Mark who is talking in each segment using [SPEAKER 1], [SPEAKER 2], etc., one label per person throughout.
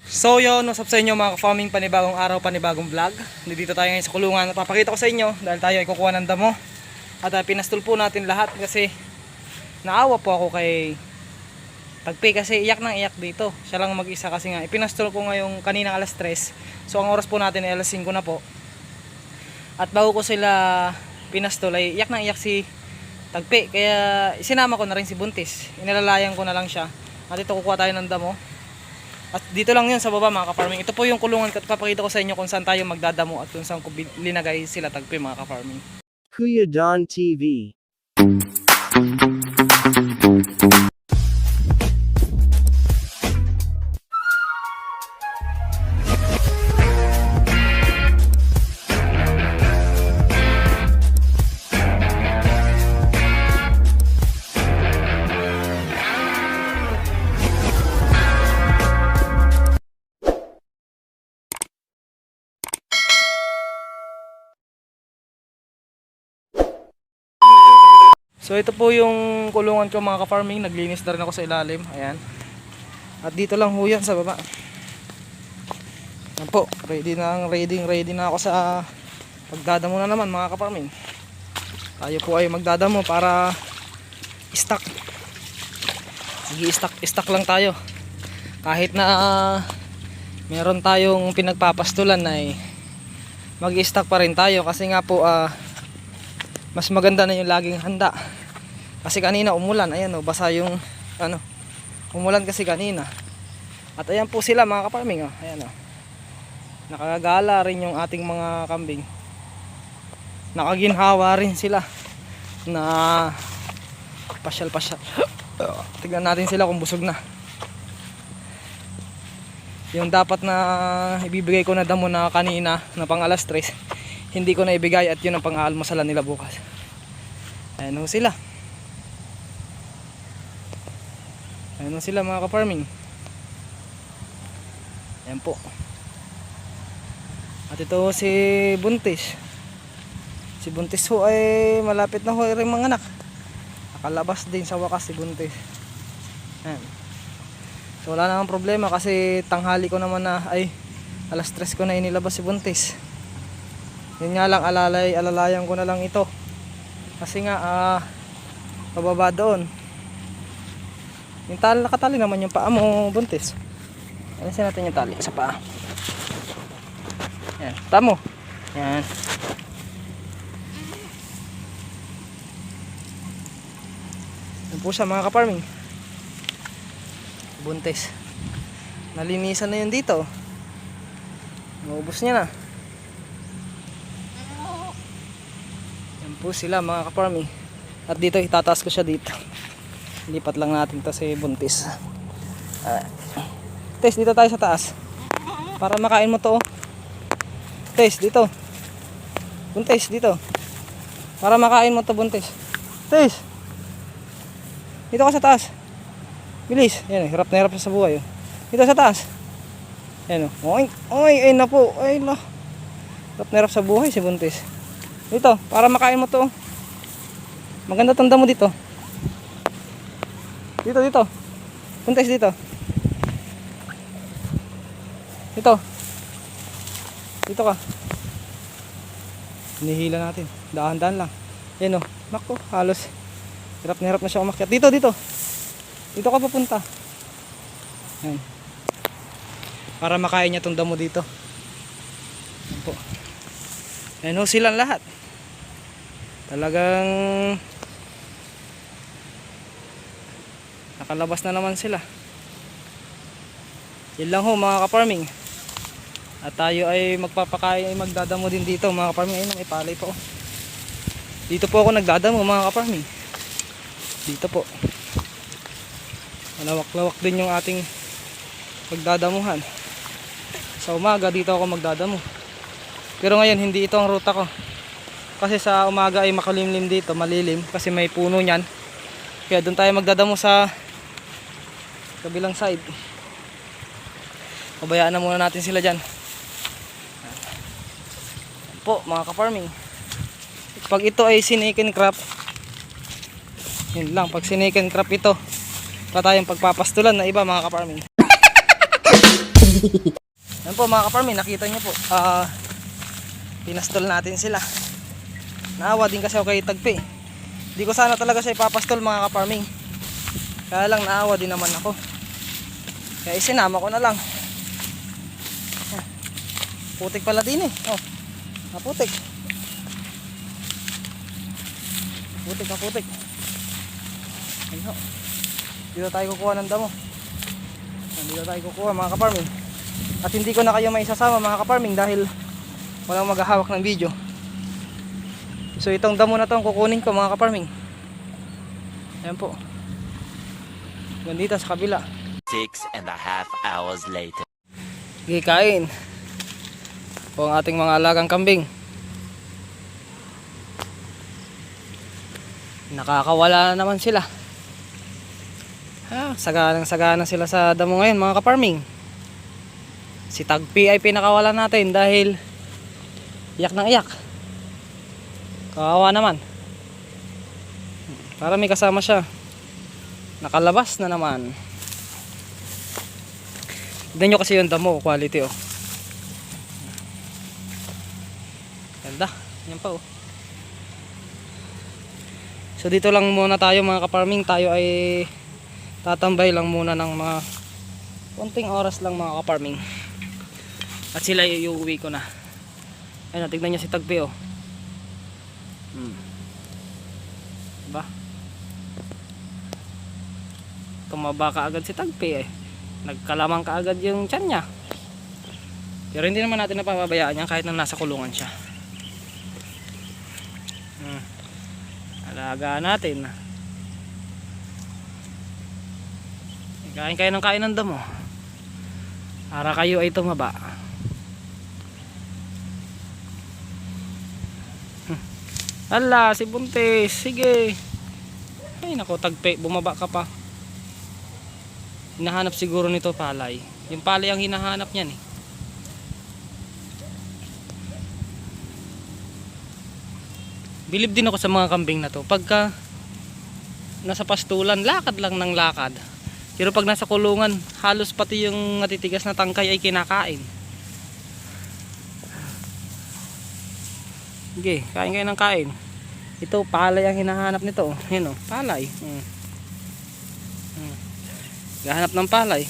[SPEAKER 1] So yun, what's up sa inyo mga ka-farming, panibagong araw, panibagong vlog. Dito tayo ngayon sa kulungan. Papakita ko sa inyo dahil tayo ay kukuha ng damo. At pinastol po natin lahat kasi naawa po ako kay Tagpi kasi iyak nang iyak dito. Siya lang mag-isa kasi nga ipinastol ko ngayong kaninang alas 3. So ang oras po natin ay alas 5 na po. At bago ko sila pinastol ay iyak nang iyak si Tagpi. Kaya sinama ko na rin si Buntis. Inilalayan ko na lang siya. At ito kukuha tayo ng damo. At dito lang yun sa baba mga ka-farming. Ito po yung kulungan at papakita ko sa inyo kung saan tayo magdadamo at kung saan ko linagay sila Tagpi mga ka-farming.
[SPEAKER 2] Kuya Don TV.
[SPEAKER 1] So ito po yung kulungan ko mga ka-farming. Naglinis na rin ako sa ilalim. Ayan. At dito lang ho yan sa baba. Ayan po. Ready na ako sa pagdadamo na naman mga ka-farming. Tayo po ay magdadamo para stock. Stock lang tayo. Kahit na meron tayong pinagpapastulan ay mag-stock pa rin tayo. Kasi nga po mas maganda na yung laging handa. Kasi kanina umulan, ayan o, basa yung umulan kasi kanina. At ayan po sila mga ka-farming, ayan o. Nakagala rin yung ating mga kambing. Nakaginhawa rin sila na pasyal. Tignan natin sila kung busog na. Yung dapat na ibibigay ko na damo na kanina na pang alas 3, hindi ko na ibigay at yun ang pang-aalmusalan nila bukas. Ayan o sila. Ayan o sila mga ka-farming. Ayan po. At ito si Buntis. Si Buntis ho ay malapit na ho rin mga anak. Nakalabas din sa wakas si Buntis. Ayan. So wala namang problema kasi tanghali ko naman na ay alas 3 ko na inilabas si Buntis. Yun nga lang, alalayan ko na lang ito. Kasi nga, pababa doon. Yung tali, nakatali naman yung paa mo, Buntis. Alisin natin yung tali sa paa. Yan, tamo. Yan. Yan po siya mga ka-farming. Buntis. Nalinisan na yun dito. Maubos niya na. Po sila mga ka-farming. At dito itataas ko siya dito. Lipat lang natin to si Buntis. Tess, dito tayo sa taas para makain mo to. Tess, dito. Buntis, dito para makain mo to, Buntis. Tess, dito ka sa taas. Bilis. Yan, hirap na hirap sa buhay. Dito sa taas. Yan o. Oy, na po. Ay la. Hirap na hirap sa buhay si Buntis. Dito, para makain mo to. Maganda tanda mo dito. Dito. Buntis dito. Dito ka. Hinihila natin. Dahan-dahan lang. Yan o. Naku, halos. Hirap na siya umakyat. Dito. Dito ka papunta. Yan. Para makain niya tong damo dito. Yan po. Yan o, silang lahat. Talagang nakalabas na naman sila. Yan lang ho mga ka-farming. At tayo ay magpapakain, ay magdadamo din dito mga ka-farming. Ayun, may palay po. Dito po ako nagdadamo mga ka-farming. Dito po. Malawak-lawak din yung ating pagdadamuhan. Sa umaga dito ako magdadamo. Pero ngayon hindi ito ang ruta ko. Kasi sa umaga ay makulimlim dito, malilim kasi may puno niyan. Kaya doon tayo magdadamo sa kabilang side. Pabayaan na muna natin sila diyan. Po mga ka-farming. Pag ito ay snake and crop, yun lang, pag snake and crop ito, pa tayong pagpapastulan na iba mga ka-farming. Yan po mga ka-farming, nakita nyo po. Pinastol natin sila. Naawa din kasi ako kay Tagpi. Hindi ko sana talaga siya ipapastol mga ka-farming. Kaya lang naawa din naman ako. Kaya isinama ko na lang. Putik pala din eh. Oh, naputik. Putik na putik. Ayun. Dito tayo kukuha ng damo. Dito tayo kukuha mga ka-farming. At hindi ko na kayo maisasama mga ka-farming dahil walang maghahawak ng video. So itong damo na to ang kukunin ko mga ka-farming. Ayan po. Gandito sa kabila.
[SPEAKER 3] 6.5 hours later.
[SPEAKER 1] Gikain po ang ating mga alagang kambing. Nakakawala na naman sila. Saganang-sagana sila sa damo ngayon mga ka-farming. Si Tagpi ay pinakawala natin dahil iyak ng iyak. Kawawa naman. Para may kasama siya. Nakalabas na naman. Tignan nyo kasi yung damo, quality oh. Ganda, yan pa oh. So dito lang muna tayo mga ka-farming. Tayo ay tatambay lang muna ng mga konting oras lang mga ka-farming. At sila iuwi ko na. Ayun, tignan nyo si Tagpi oh. Diba? Tumaba ka agad si Tagpi eh. Nagkalamang ka agad yung tiyan niya. Pero hindi naman natin napapabayaan yan kahit na nasa kulungan siya. Alagaan natin. Kain kayo ng kain ng damo para kayo ay tumaba. Hala, si Buntis. Sige. Ay nako, Tagpi, bumaba ka pa. Hinahanap siguro nito palay. Yung palay ang hinahanap niyan eh. Bilib din ako sa mga kambing na to. Pagka nasa pastulan, lakad lang ng lakad. Pero pag nasa kulungan, halos pati yung natitigas na tangkay ay kinakain. Sige, kain kayo ng kain. Ito, palay ang hinahanap nito. Yan o, palay. Gahanap ng palay.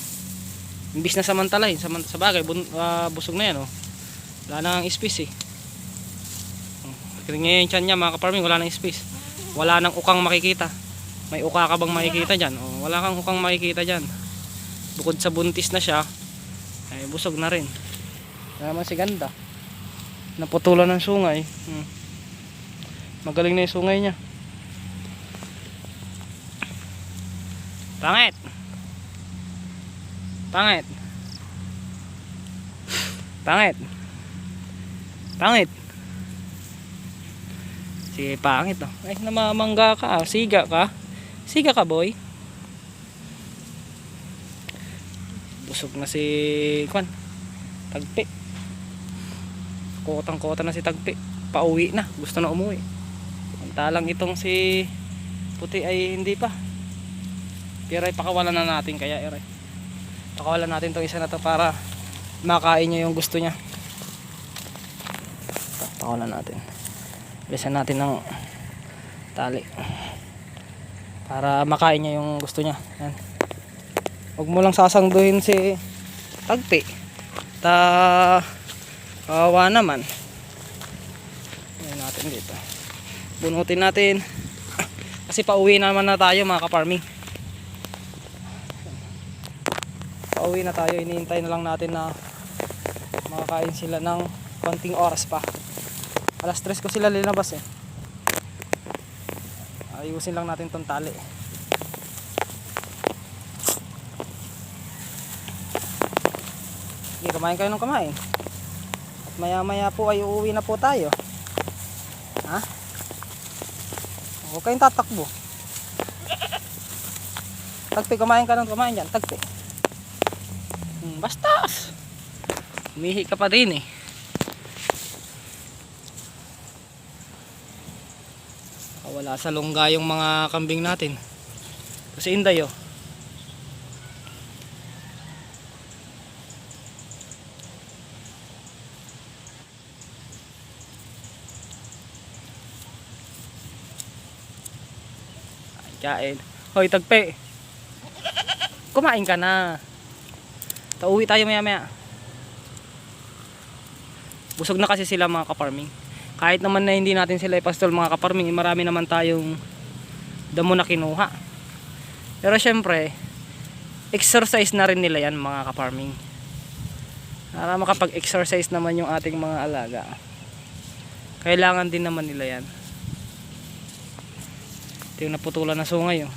[SPEAKER 1] Imbis na samantalahin, sa bagay, busog na yan o. Wala nang space eh. Ngayon yung tiyan niya mga ka-farming, wala nang space. Wala nang ukang makikita. May uka ka bang makikita dyan? O, wala kang ukang makikita dyan. Bukod sa buntis na siya, ay busog na rin. Wala naman si ganda. Naputulan ng sungay. Magaling na yung sungay niya. Pangit. Pangit. Pangit. Pangit. Sige, pangit oh. Ay, namamangga ka. Siga ka. Siga ka, boy. Busog na si Tagpi. Kotang-kota na si Tagpi. Pauwi na. Gusto na umuwi. Talang itong si Puti ay hindi pa. Pero ay pakawalan na natin kaya iray. Pakawalan natin tong isa na to para makain niya yung gusto niya. Pakawalan natin. Bilisan natin ng tali para makain niya yung gusto niya. Yan. Huwag mo lang sasangduhin si Tagpi. Kawawa naman. Ayan natin dito. Bunutin natin. Kasi pauwi naman na tayo mga ka-farming. Pauwi na tayo. Iniintay na lang natin na makakain sila ng konting oras pa. Alas 3 ko sila linabas eh. Ayusin lang natin tong tali. Sige, kumain kayo ng kumain. At maya maya po ay uuwi na po tayo. Ha? Huwag kayong tatakbo. Tagpi, kumain ka ng kumain dyan. Tagpi. Bastas! Umihi ka pa din eh. Wala sa lungga yung mga kambing natin. Kasi inday oh. kain. Hoy, tagpe. Kumain ka na. Tauwi tayo maya maya. Busog na kasi sila mga kaparming. Kahit naman na hindi natin sila ipastol mga kaparming, marami naman tayong damo na kinuha. Pero syempre, exercise na rin nila yan mga kaparming. Para makapag-exercise naman yung ating mga alaga. Kailangan din naman nila yan. Ito yung naputulan na sungay. Oh.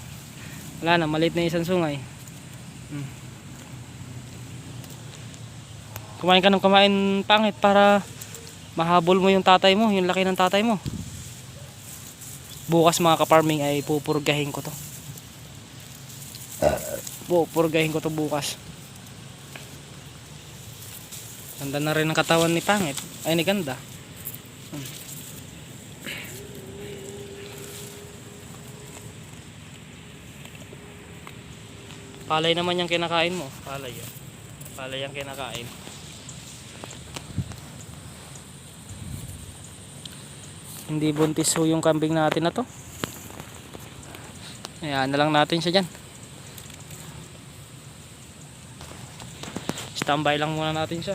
[SPEAKER 1] Wala na, maliit na isang sungay. Kumain ka ng kumain pangit para mahabol mo yung tatay mo, yung laki ng tatay mo. Bukas mga kaparming ay pupurgahin ko to. Pupurgahin ko to bukas. Ganda na rin ang katawan ni pangit. Ay, ni ganda. Palay naman yung kinakain mo. Palay yan. Palay yung kinakain. Hindi buntis ho yung kambing natin na to. Ayan na lang natin siya dyan. Standby lang muna natin siya.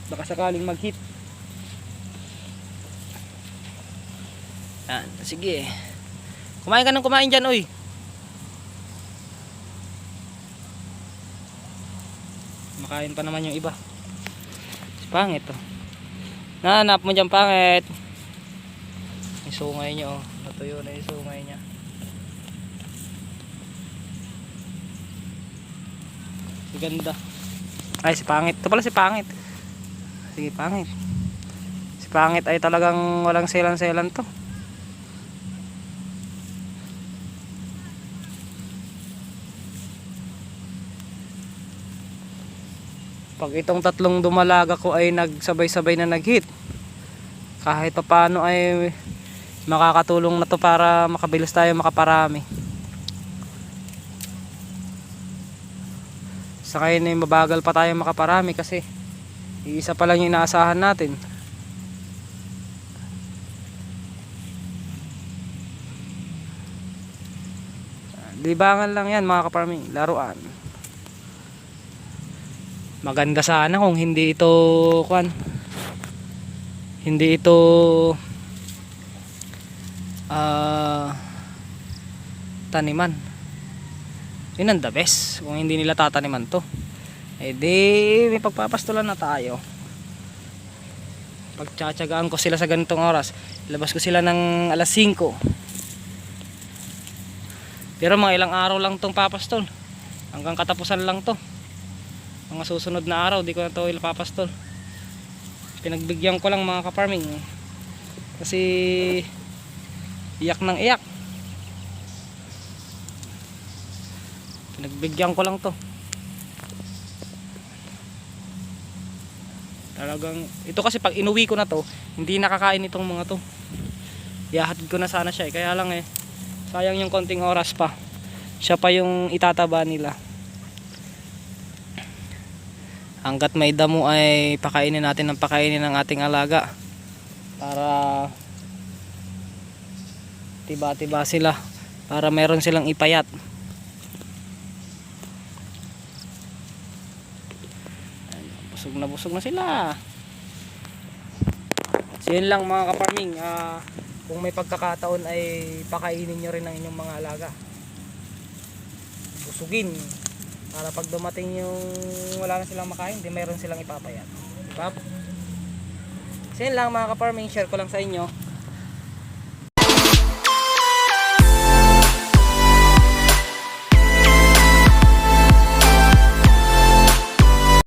[SPEAKER 1] Baka sakaling mag-hit. Ayan, sige. Kumain ka ng kumain dyan, oy. Makain pa naman yung iba. Pangit to. Nahanap mo dyan pangit. Yung sungay niya oh. Natuyo na yung sungay niya. Ganda. Ay si pangit. Ito pala si pangit. Sige pangit. Si pangit ay talagang walang selan-selan to. Pag itong tatlong dumalaga ko ay nagsabay-sabay na nag-hit, kahit pa paano ay makakatulong na to para makabilis tayo makaparami. Sa ngayon ay mabagal pa tayo makaparami kasi iisa pa lang yung inaasahan natin. Libangan lang yan mga kaparming, laruan. Maganda sana kung hindi ito taniman. Yun ang the best. Kung hindi nila tataniman to, eh di may pagpapastulan na tayo. Pagtsatsagaan ko sila sa ganitong oras, labas ko sila ng alas 5. Pero mga ilang araw lang tong papastol, hanggang katapusan lang to. Mga susunod na araw di ko na to ilapapastol. Pinagbigyan ko lang mga kaparming kasi iyak ng iyak. Pinagbigyan ko lang to. Talagang ito kasi pag inuwi ko na to, hindi nakakain itong mga to. Ihahatid ko na sana siya kaya lang sayang yung konting oras pa. Siya pa yung itataba nila. Hanggat may damo ay pakainin natin ng pakainin ng ating alaga para tiba-tiba sila, para meron silang ipayat. Busog na sila. So yun lang mga kaparming, kung may pagkakataon ay pakainin nyo rin ang inyong mga alaga. Busugin para pag dumating yung wala na silang makain, di meron silang ipapayat. Diba? So yun lang mga kaparming, share ko lang sa inyo.